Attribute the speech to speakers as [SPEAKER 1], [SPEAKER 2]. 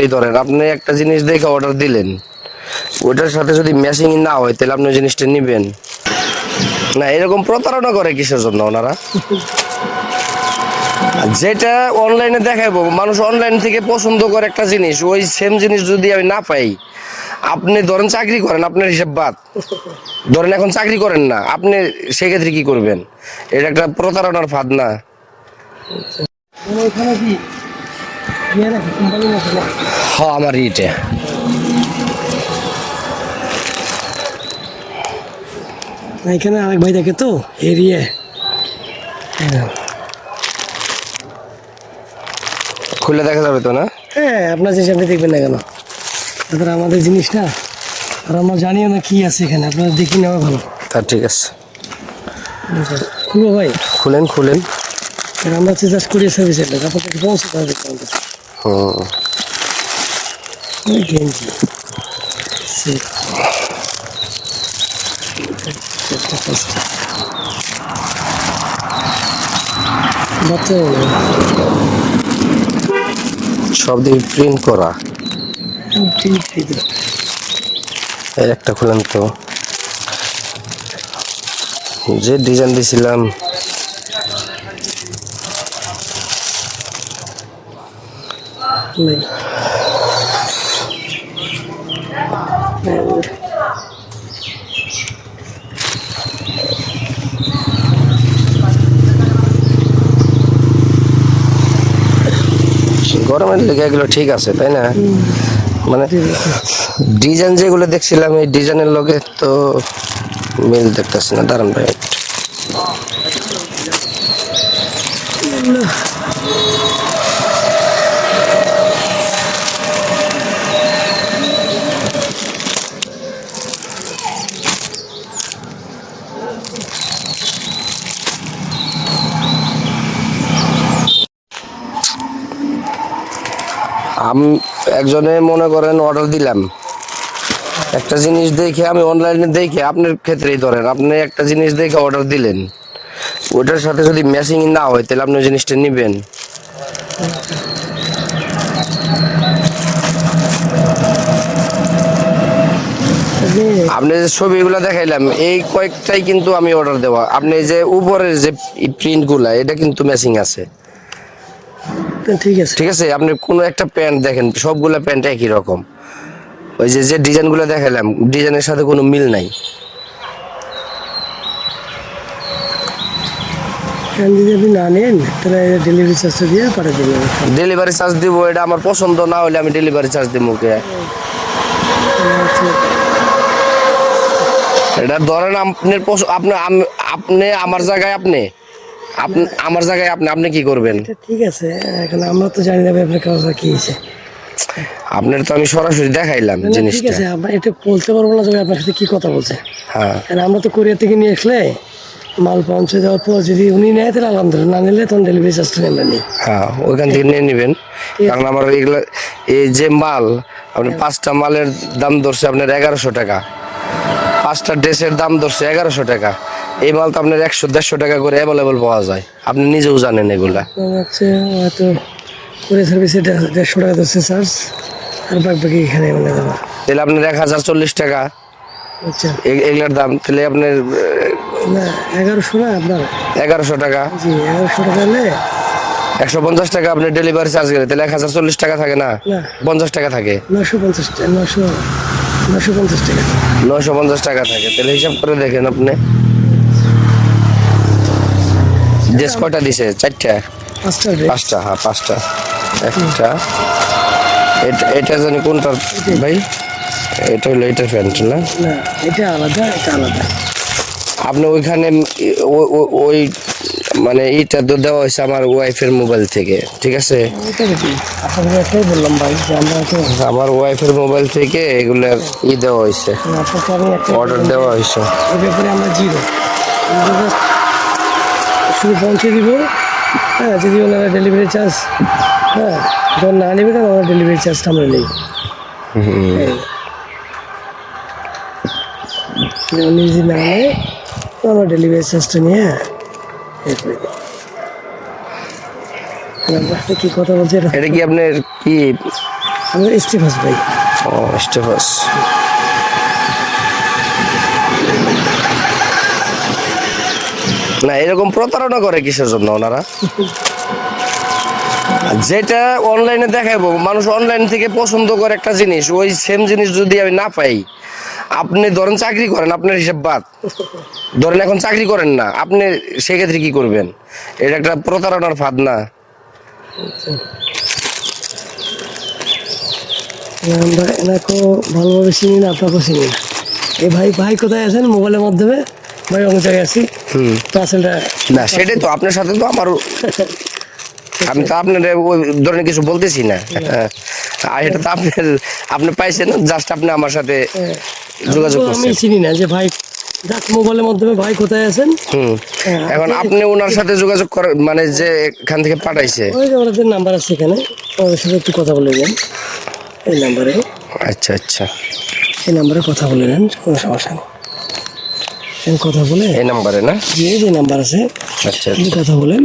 [SPEAKER 1] এই ধরেন আপনি একটা জিনিস দেখে অর্ডার দিলেন, ওইটার সাথে যদি ম্যাচিং না হয় তাহলে আপনি জিনিসটা নিবেন না? এরকম প্রতারণা করে কিসের জন্য ওনারা? যেটা অনলাইনে দেখাবো, মানুষ অনলাইন থেকে পছন্দ করে একটা জিনিস, ওই সেম জিনিস যদি আমি না পাই, আপনি ধরেন চাকরি করেন, আপনার হিসাব বাদ, ধরেন এখন চাকরি করেন না, আপনি সেক্ষেত্রে কি করবেন? এটা একটা প্রতারণার ফাঁদ না? হ্যাঁ, আমার ইটে
[SPEAKER 2] এখানে আরেক ভাই দেখে তো এরিয়া
[SPEAKER 1] খুলে দেখা যাবে তো না?
[SPEAKER 2] হ্যাঁ, আপনার যে আপনি দেখবেন না কেন? তারপরে আমাদের জিনিসটা আর আমরা জানিও না কি আছে এখানে, আপনারা দেখি নেওয়া ভালো।
[SPEAKER 1] তা ঠিক আছে,
[SPEAKER 2] খুলবো ভাই?
[SPEAKER 1] খুলেন খুলেন।
[SPEAKER 2] আমরা জাস্ট কুরিয়ার সার্ভিস এটা আপনাদের পৌঁছতে হবে। ওই গেঞ্জি বাচ্চা
[SPEAKER 1] সব দিয়ে প্রিন্ট করা। এর একটা খুলেন তো, যে ডিজাইন দিয়েছিলাম গরমের লেগে এগুলো ঠিক আছে, তাই না? মানে ডিজাইন যেগুলো দেখছিলাম এই ডিজাইনের লগে তো মিল দেখতেছি না। দাঁড়ান ভাই, আমি একজনে মনে করেন অর্ডার দিলাম একটা জিনিস দেখে, আমি অনলাইনে দেখে, আপনার ক্ষেত্রেই ধরেন আপনি একটা জিনিস দেখে অর্ডার দিলেন, ওইটার সাথে যদি ম্যাচিং না হয় তাহলে আপনি জিনিসটা নিবেন? আপনি যে ছবিগুলো দেখাইলাম এই কয়েকটাই কিন্তু আমি অর্ডার দেওয়া। আপনি যে উপরের যে প্রিন্ট গুলা এটা কিন্তু ম্যাচিং আছে।
[SPEAKER 2] ঠিক আছে,
[SPEAKER 1] ঠিক আছে, আপনি কোনো একটা প্যান্ট দেখেন, সবগুলা প্যান্ট একই রকম, ওই যে যে ডিজাইনগুলো দেখাইলাম ডিজাইনের সাথে কোনো মিল নাই।
[SPEAKER 2] যদি আপনি না নেন তাহলে ডেলিভারি চার্জটা দিয়ে পাঠিয়ে দেবেন।
[SPEAKER 1] ডেলিভারি চার্জ দিব, এটা আমার পছন্দ না হলে আমি ডেলিভারি চার্জ দিব কে? এটা ধরেন আপনার আপনি আমার জায়গায়, আপনি আমার জায়গায় আপনি কি করবেন?
[SPEAKER 2] ঠিক আছে, এখন আমরা তো জানি না আপনার কাছে কি হয়েছে।
[SPEAKER 1] আপনার তো আমি সরাসরি দেখাইলাম
[SPEAKER 2] ঠিক
[SPEAKER 1] জিনিসটা।
[SPEAKER 2] আছে, আমরা এটা বলতে পারবো না যে আপনার সাথে কি কথা বলছে।
[SPEAKER 1] হ্যাঁ,
[SPEAKER 2] কারণ আমরা তো কোরিয়া থেকে নিয়ে আসলে মাল পৌঁছে দেওয়ার পর যদি উনি নেয় তাহলে আলহামদুলিল্লাহ, না নিলে তখন ডেলিভারি চার্জটা আমরা নিই।
[SPEAKER 1] হ্যাঁ, ওইখান থেকে নিয়ে নেবেন। কারণ আমার এগুলা এই যে মাল, আপনি 5টা মালের দাম ধরছে আপনার 1100 টাকা, 5টা ড্রেসের দাম ধরছে 1100 টাকা। এই মাল তো আপনার 100-150 টাকা করে অ্যাভেলেবল পাওয়া যায়, আপনি নিজেও জানেন এগুলা।
[SPEAKER 2] হচ্ছে হয়তো কোরিয়ার সার্ভিসে 150 টাকা ধরছে চার্জ, আর বাকি এখানে মানে দেওয়া।
[SPEAKER 1] তাহলে আপনার 1040 টাকা
[SPEAKER 2] আচ্ছা,
[SPEAKER 1] এগুলার দাম, তাহলে আপনার
[SPEAKER 2] না 1100 না আপনার
[SPEAKER 1] 1100 টাকা।
[SPEAKER 2] জি, 1100 টাকা হলে
[SPEAKER 1] 150 টাকা আপনি ডেলিভারি চার্জ গেলে তাহলে 1040 টাকা থাকে না? 50 টাকা থাকে,
[SPEAKER 2] 950 টাকা, 950 টাকা,
[SPEAKER 1] 950 টাকা থাকে। তাহলে হিসাব করে দেখেন আপনি, ড্রেস কয়টা দিছে? 4টা, 5টা? হ্যাঁ, 5টা। একটা এটা জানি কোনটা ভাই? এটা হলো এটার প্যান্ট না?
[SPEAKER 2] না এটা আলাদা, এটা আলাদা।
[SPEAKER 1] আপনি ওইখানে ওই মানে এইটা তো দেওয়া হয়েছে আমার ওয়াইফের মোবাইল থেকে, ঠিক আছে?
[SPEAKER 2] আপনাকে একটাই বললাম ভাই যে আমরা
[SPEAKER 1] আমার ওয়াইফের মোবাইল থেকে এগুলো দেওয়া হয়েছে,
[SPEAKER 2] আপনাকে আমি একটা
[SPEAKER 1] অর্ডার দেওয়া হয়েছে।
[SPEAKER 2] এই ব্যাপারে আমরা জিরো, শুধু পৌঁছে দিব। হ্যাঁ, যদি ওনারা ডেলিভারি চার্জ, হ্যাঁ যখন না নেবে তখন আমরা ডেলিভারি চার্জটা আমরা নিই। উনি যদি না নেয় তো আমরা ডেলিভারি চার্জটা নিয়ে কি কথা বলছে?
[SPEAKER 1] এটা কি আপনার কি
[SPEAKER 2] আমি ইস্তিফাস ভাই।
[SPEAKER 1] ও স্টেফাস। না এরকম প্রতারণা করে কিসের জন্য ওনারা? যেটা অনলাইনে দেখাবো, মানুষ অনলাইন থেকে পছন্দ করে একটা জিনিস, ওই সেম জিনিস যদি আমি না পাই, আপনি ধরেন চাকরি করেন, আপনার হিসাব বাদ, ধরেন এখন চাকরি করেন না, আপনি সেক্ষেত্রে কি করবেন? এটা একটা প্রতারণার ফাঁদ না?
[SPEAKER 2] আমরা এনাকেও ভালোভাবে চিনি না, আপনাকেও চিনি না। এই ভাই ভাই কোথায় আছেন? মোবাইলের মাধ্যমে ভাই অনেক জায়গায় আছি। পার্সেলটা
[SPEAKER 1] না সেটাই তো, আপনার সাথে তো আমার, আমি তো আপনার ওই ধরনের কিছু বলতেছি না। আর এটা তো আপনার, আপনি পাইছেন, জাস্ট আপনি আমার সাথে যোগাযোগ
[SPEAKER 2] আমি
[SPEAKER 1] করছেন।
[SPEAKER 2] চিনি না যে ভাই, জাস্ট মোবাইলের মাধ্যমে ভাই কোথায় আছেন।
[SPEAKER 1] এখন আপনি ওনার সাথে যোগাযোগ করেন, মানে যে এখান থেকে পাঠাইছে।
[SPEAKER 2] ওই যে ওনাদের নাম্বার আছে এখানে, ওদের সাথে একটু কথা বলে নেন। এই নাম্বারে,
[SPEAKER 1] আচ্ছা আচ্ছা,
[SPEAKER 2] এই নাম্বারে কথা বলে নেন, কোনো সমস্যা নেই। কথা বলে
[SPEAKER 1] এই নাম্বারে না?
[SPEAKER 2] যে নাম্বার আছে
[SPEAKER 1] আচ্ছা
[SPEAKER 2] আপনি কথা বলেন।